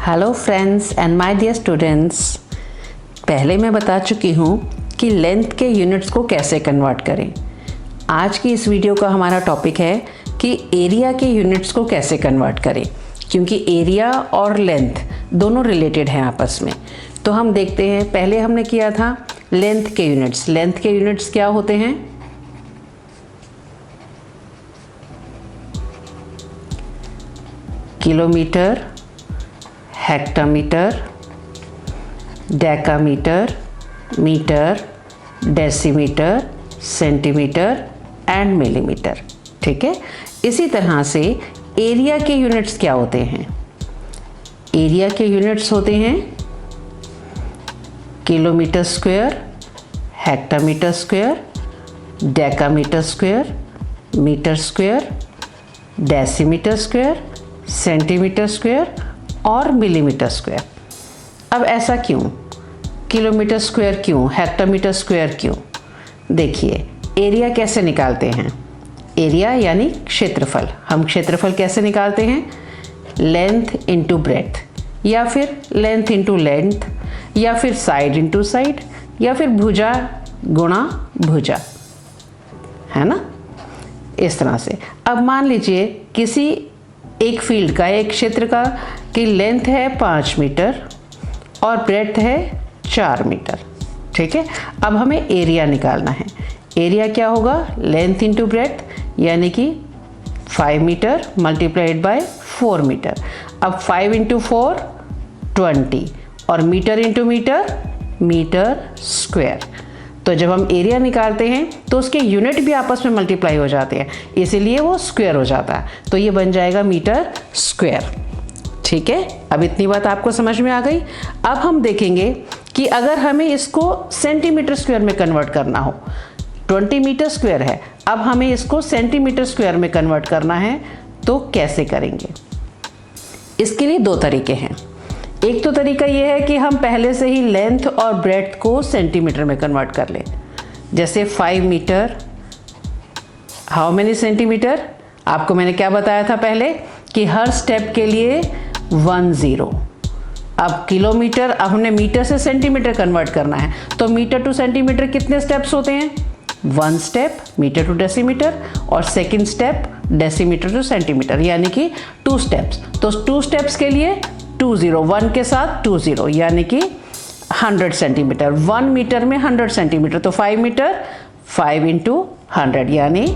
Hello friends and my dear students, पहले मैं बता चुकी हूँ कि लेंथ के यूनिट्स को कैसे कन्वर्ट करें। आज की इस वीडियो का हमारा टॉपिक है कि एरिया के यूनिट्स को कैसे कन्वर्ट करें, क्योंकि एरिया और लेंथ दोनों रिलेटेड हैं आपस में। तो हम देखते हैं, पहले हमने किया था लेंथ के यूनिट्स। लेंथ के यूनिट्स क्या होते हैं? Kilometre, hectometre, decametre, metre, decimetre, centimetre and millimetre. ठीक है। इसी तरह से एरिया के यूनिट्स क्या होते हैं? एरिया के यूनिट्स होते हैं kilometre square, hectometre square, decametre square, metre square, decimetre square, centimetre square और मिलीमीटर स्क्वायर। अब ऐसा क्यों? किलोमीटर स्क्वायर क्यों? हेक्टोमीटर स्क्वायर क्यों? देखिए, एरिया कैसे निकालते हैं? एरिया यानी क्षेत्रफल। हम क्षेत्रफल कैसे निकालते हैं? लेंथ इंटू ब्रेथ, या फिर लेंथ इंटू लेंथ, या फिर साइड इंटू साइड, या फिर भुजा गुणा भुजा, है ना? इस तरह से। अब मान लीजिए किसी एक फील्ड का, एक क्षेत्र का की लेंथ है 5 मीटर और ब्रेड्थ है 4 मीटर। ठीक है। अब हमें एरिया निकालना है। एरिया क्या होगा? लेंथ इंटू ब्रेड्थ, यानी कि 5 मीटर मल्टीप्लाइड बाय 4 मीटर। अब 5 इंटू 4 20 और metre into metre metre square. तो जब हम एरिया निकालते हैं तो उसके यूनिट भी आपस में मल्टीप्लाई हो जाते हैं, इसीलिए वो स्क्वायर हो जाता है। तो ये बन जाएगा मीटर स्क्वायर। ठीक है। अब इतनी बात आपको समझ में आ गई। अब हम देखेंगे कि अगर हमें इसको सेंटीमीटर स्क्वायर में कन्वर्ट करना हो, 20 मीटर स्क्वायर है, अब हमें इसको सेंटीमीटर स्क्वायर में कन्वर्ट करना है, तो कैसे करेंगे? इसके लिए दो तरीके हैं। एक तो तरीका ये है कि हम पहले से ही लेंथ और ब्रेड्थ को सेंटीमीटर में कन्वर्ट कर लें। जैसे 5 मीटर, हाउ मेनी सेंटीमीटर? आपको मैंने क्या बताया था पहले कि हर स्टेप के लिए 1 0। अब किलोमीटर, अब हमने मीटर से सेंटीमीटर कन्वर्ट करना है, तो मीटर टू सेंटीमीटर कितने स्टेप्स होते हैं? 1 स्टेप मीटर टू डेसीमीटर, और second step decimetre two centimetre, यानी कि 2 स्टेप्स। तो 2 स्टेप्स के लिए 2 0, 1 के साथ 2 0, यानी कि 100 सेंटीमीटर। 1 मीटर में 100 सेंटीमीटर, तो 5 मीटर 5 इंटू 100, यानी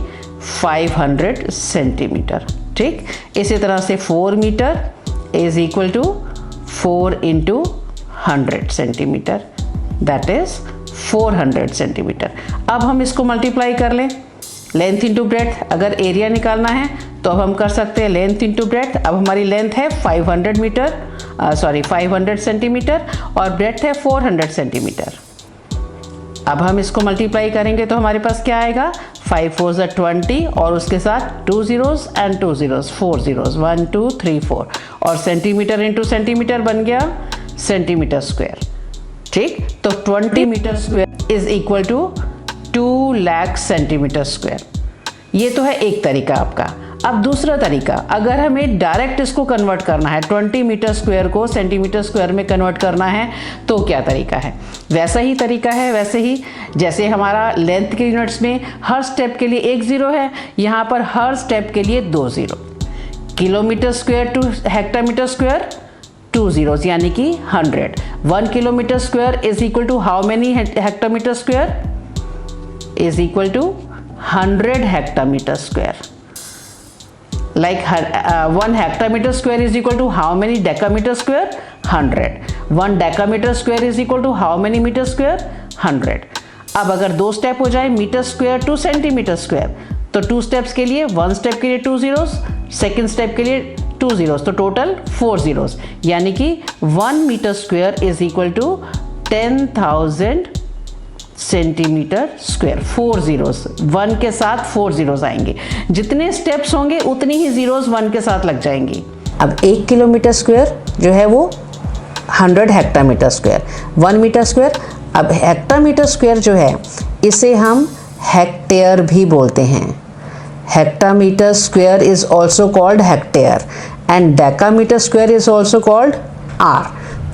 500 सेंटीमीटर। ठीक। इसी तरह से 4 metre is equal to 4 into 100 centimetre, that is 400 centimetre. अब हम इसको मल्टीप्लाई कर लें, लेंथ इंटू ब्रेड्थ। अगर एरिया निकालना है तो अब हम कर सकते हैं लेंथ इंटू ब्रेड्थ। अब हमारी लेंथ है 500 सेंटीमीटर और ब्रेड्थ है 400 सेंटीमीटर। अब हम इसको मल्टीप्लाई करेंगे तो हमारे पास क्या आएगा? 5 4 ज़ा 20 और उसके साथ 2 zeros एंड 2 zeros, 4 zeros, 1 2 3 4, और सेंटीमीटर इंटू सेंटीमीटर बन गया सेंटीमीटर स्क्वायर। ठीक। तो 20 metre square is equal to 2 lakh centimetre square. ये तो है एक तरीका आपका। अब दूसरा तरीका, अगर हमें डायरेक्ट इसको कन्वर्ट करना है, 20 मीटर स्क्वायर को सेंटीमीटर स्क्वायर में कन्वर्ट करना है, तो क्या तरीका है? वैसा ही तरीका है, वैसे ही जैसे हमारा लेंथ के यूनिट्स में हर स्टेप के लिए 1 0 है, यहाँ पर हर स्टेप के लिए 2 0। Kilometre square to hectometre square 2 zeros, यानी कि 100। 1 kilometre square is equal to how many hectometre square? Is equal to 100 hectometre square. Like 1 hectometer square is equal to how many decameter square? 100. 1 decameter square is equal to how many meter square? 100. अब अगर 2 step हो जाए, metre square to centimetre square, तो 2 steps के लिए 1 step के लिए 2 zeros, second step के लिए 2 zeros, तो टोटल 4 zeros, यानी कि 1 metre square is equal to 10,000 centimetre square. 4 zeros, 1 के साथ 4 zeros आएंगे। जितने स्टेप्स होंगे उतनी ही zeros 1 के साथ लग जाएंगी। अब 1 किलोमीटर स्क्वायर जो है वो 100 हेक्टोमीटर स्क्वायर, 1 मीटर स्क्वायर। अब हेक्टोमीटर स्क्वायर जो है इसे हम हेक्टेयर भी बोलते हैं। Hectometer square is also called hectare and decameter square is also called are.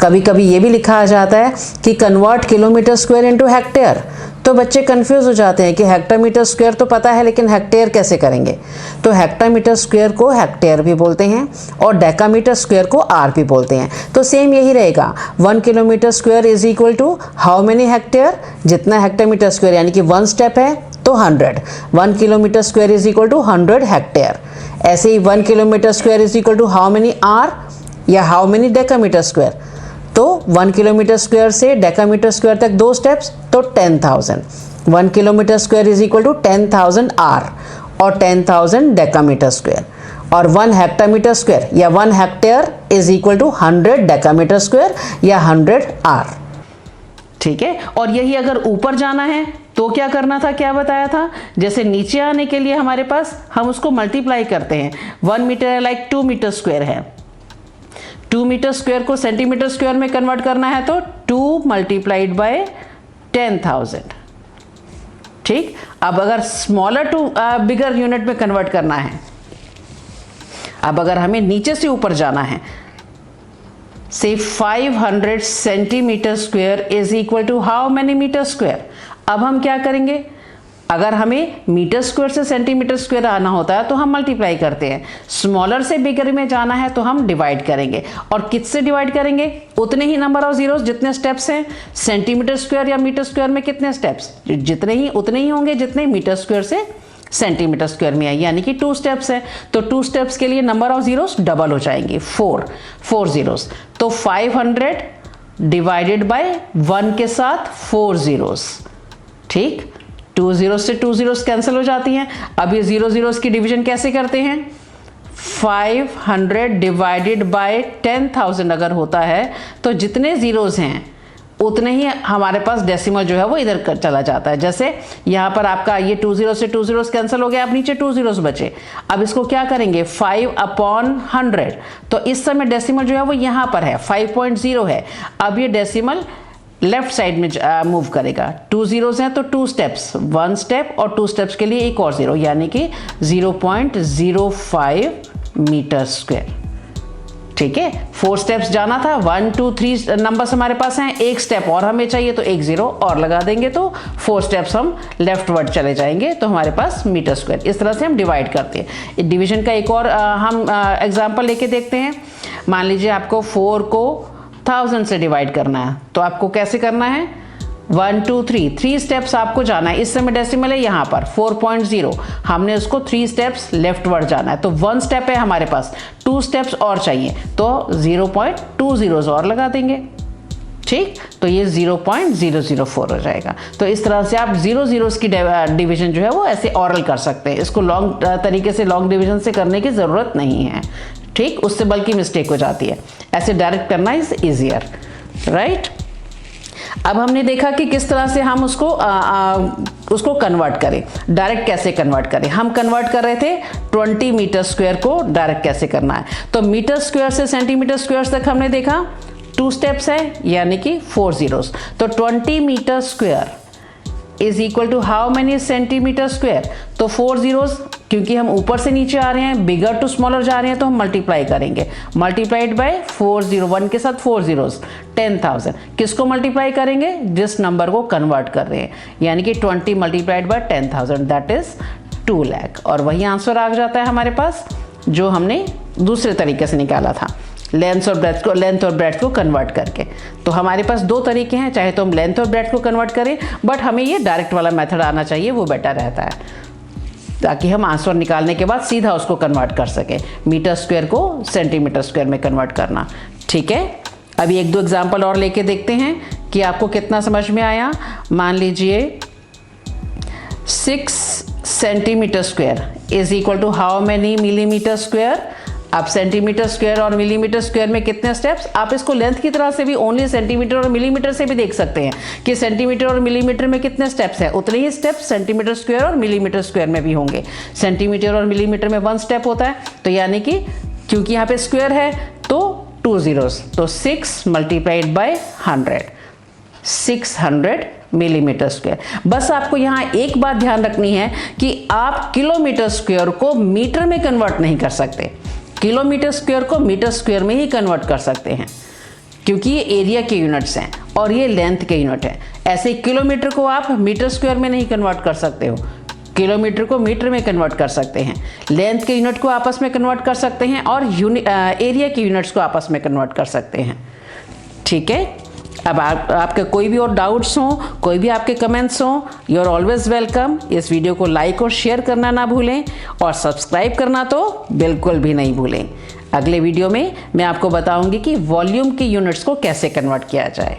कभी कभी ये भी लिखा आ जाता है कि convert kilometre square into hectare, तो बच्चे कंफ्यूज हो जाते हैं कि हेक्टोमीटर स्क्वायर तो पता है लेकिन हेक्टेयर कैसे करेंगे। तो हेक्टोमीटर स्क्वायर को हेक्टेयर भी बोलते हैं और डेकामीटर स्क्वायर को आर भी बोलते हैं। तो सेम यही रहेगा, 1 kilometre square is equal to how many hectare, जितना हेक्टोमीटर स्क्वायर यानी कि 1 स्टेप है तो 100, 1 kilometre square is equal to 100 hectare. ऐसे ही 1 kilometre square is equal to how many are या हाउ मेनी डेकामीटर स्क्वायर, तो 1 किलोमीटर स्क्वायर से डेकामीटर स्क्वायर तक 2 स्टेप्स तो 10,000। 1 kilometre square is equal to 10,000 are और 10,000 डेकामीटर स्क्वायर, और 1 hectometre square या 1 hectare is equal to 100 decametre square या 100 are. ठीक है, और यही अगर ऊपर जाना है तो क्या करना था, क्या बताया था, जैसे नीचे आने के लिए हमारे पास हम उसको मल्टीप्लाई करते हैं। 1 मीटर लाइक 2 मीटर स्क्वायर है, 2 मीटर स्क्वायर को सेंटीमीटर स्क्वायर में कन्वर्ट करना है तो 2 मल्टीप्लाइड बाय 10,000। ठीक, अब अगर स्मॉलर टू बिगर यूनिट में कन्वर्ट करना है, अब अगर हमें नीचे से ऊपर जाना है, से 500 centimetre square is equal to how many metre square. अब हम क्या करेंगे, अगर हमें मीटर स्क्वायर से सेंटीमीटर स्क्वायर आना होता है तो हम मल्टीप्लाई करते हैं, स्मॉलर से बिगर में जाना है तो हम डिवाइड करेंगे, और किससे डिवाइड करेंगे, उतने ही नंबर ऑफ जीरोस जितने स्टेप्स हैं। सेंटीमीटर स्क्वायर या मीटर स्क्वायर में कितने स्टेप्स, जितने ही उतने ही होंगे जितने मीटर स्क्वायर से सेंटीमीटर स्क्वायर में आई, यानी कि 2 स्टेप्स है तो 2 स्टेप्स के लिए नंबर ऑफ जीरोस डबल हो जाएंगे, 4 जीरोस। तो 500 डिवाइडेड बाय 1 के साथ 4 जीरोस। ठीक, 2 जीरोस से 2 जीरोस कैंसिल हो जाती हैं। अब ये 0 जीरोस की डिवीजन कैसे करते हैं, 500 डिवाइडेड बाय 10,000 अगर होता है तो जितने जीरोस हैं उतने ही हमारे पास डेसिमल जो है वो इधर चला जाता है। जैसे यहाँ पर आपका ये 2 जीरो से 2 जीरोस कैंसिल हो गया, अब नीचे 2 जीरोस बचे। अब इसको क्या करेंगे, 5/100, तो इस समय डेसिमल जो है वो यहाँ पर है, 5.0 है। अब ये डेसिमल लेफ्ट साइड में मूव करेगा, 2 जीरोस हैं तो 2 स्टेप्स, 1 स्टेप और 2 स्टेप्स के लिए एक और जीरो, यानी कि 0.05 मीटर स्क्वायर। ठीक है, 4 स्टेप्स जाना था, 1 2 3 नंबर्स हमारे पास हैं, एक स्टेप और हमें चाहिए तो एक जीरो और लगा देंगे तो 4 स्टेप्स हम लेफ्टवर्ड चले जाएंगे तो हमारे पास मीटर स्क्वायर। इस तरह से हम डिवाइड करते हैं। डिवीजन का एक और हम एग्जांपल लेके देखते हैं। मान लीजिए आपको 4 को 1000 से डिवाइड करना है, तो आपको कैसे करना है, 1 2 3 स्टेप्स आपको जाना है। इस समय डेसिमल है यहाँ पर 4.0, हमने उसको 3 स्टेप्स लेफ्टवर्ड जाना है, तो 1 स्टेप है हमारे पास, 2 स्टेप्स और चाहिए तो 0.2 जीरोस और लगा देंगे। ठीक, तो ये 0.004 हो जाएगा। तो इस तरह से आप 0 जीरोस की डिवीजन जो है वो ऐसे ऑरल कर सकते हैं। इसको लॉन्ग तरीके से लॉन्ग डिवीजन से करने की ज़रूरत नहीं है। ठीक, उससे बल्कि मिस्टेक हो जाती है, ऐसे डायरेक्ट करना इज ईजियर, राइट। अब हमने देखा कि किस तरह से हम उसको कन्वर्ट करें, डायरेक्ट कैसे कन्वर्ट करें। हम कन्वर्ट कर रहे थे 20 मीटर स्क्वायर को डायरेक्ट कैसे करना है, तो मीटर स्क्वायर से सेंटीमीटर स्क्वायर तक हमने देखा 2 स्टेप्स है, यानी कि 4 जीरोस। तो 20 metre square is equal to how many centimetre square, तो 4 जीरोस, क्योंकि हम ऊपर से नीचे आ रहे हैं, बिगर टू स्मॉलर जा रहे हैं तो हम मल्टीप्लाई करेंगे, मल्टीप्लाइड बाय 401 के साथ 4 जीरोस, 10,000। किसको मल्टीप्लाई करेंगे, जिस नंबर को कन्वर्ट कर रहे हैं, यानी कि 20 multiplied by 10,000 that is 2 lakh. और वही आंसर आ जाता है हमारे पास जो हमने दूसरे तरीके से निकाला था, लेंथ और ब्रेड्थ को कन्वर्ट करके। तो हमारे पास 2 तरीके हैं, चाहे तो हम लेंथ और ब्रेड्थ को कन्वर्ट करें, बट हमें ये डायरेक्ट वाला मेथड आना चाहिए, वो बेटर रहता है, ताकि हम आंसर निकालने के बाद सीधा उसको कन्वर्ट कर सकें, मीटर स्क्वायर को सेंटीमीटर स्क्वायर में कन्वर्ट करना। ठीक है, अभी 1-2 एग्जाम्पल और लेके देखते हैं कि आपको कितना समझ में आया। मान लीजिए 6 centimetre square is equal to how many millimetre square. अब सेंटीमीटर स्क्वायर और मिलीमीटर स्क्वायर में कितने स्टेप्स, आप इसको लेंथ की तरह से भी ओनली सेंटीमीटर और मिलीमीटर से भी देख सकते हैं कि सेंटीमीटर और मिलीमीटर में कितने स्टेप्स हैं, उतने ही स्टेप्स सेंटीमीटर स्क्वायर और मिलीमीटर स्क्वायर में भी होंगे। सेंटीमीटर और मिलीमीटर में 1 स्टेप होता है, तो यानी कि क्योंकि यहाँ पे स्क्वायर है तो 2 जीरोस, तो 6 मल्टीप्लाइड बाय 100, 600 मिलीमीटर स्क्वायर। बस आपको यहाँ एक बात ध्यान रखनी है कि आप किलोमीटर स्क्वायर को मीटर में कन्वर्ट नहीं कर सकते, किलोमीटर स्क्वायर को मीटर स्क्वायर में ही कन्वर्ट कर सकते हैं। क्योंकि ये एरिया के यूनिट्स हैं और ये लेंथ के यूनिट है। ऐसे किलोमीटर को आप मीटर स्क्वायर में नहीं कन्वर्ट कर सकते हो, किलोमीटर को मीटर में कन्वर्ट कर सकते हैं, लेंथ के यूनिट को आपस में कन्वर्ट कर सकते हैं और एरिया के यूनिट्स को आपस में कन्वर्ट कर सकते हैं। ठीक है, अब आपके कोई भी और डाउट्स हों, कोई भी आपके कमेंट्स हों, यू आर ऑलवेज वेलकम। इस वीडियो को लाइक और शेयर करना ना भूलें और सब्सक्राइब करना तो बिल्कुल भी नहीं भूलें। अगले वीडियो में मैं आपको बताऊंगी कि वॉल्यूम के यूनिट्स को कैसे कन्वर्ट किया जाए।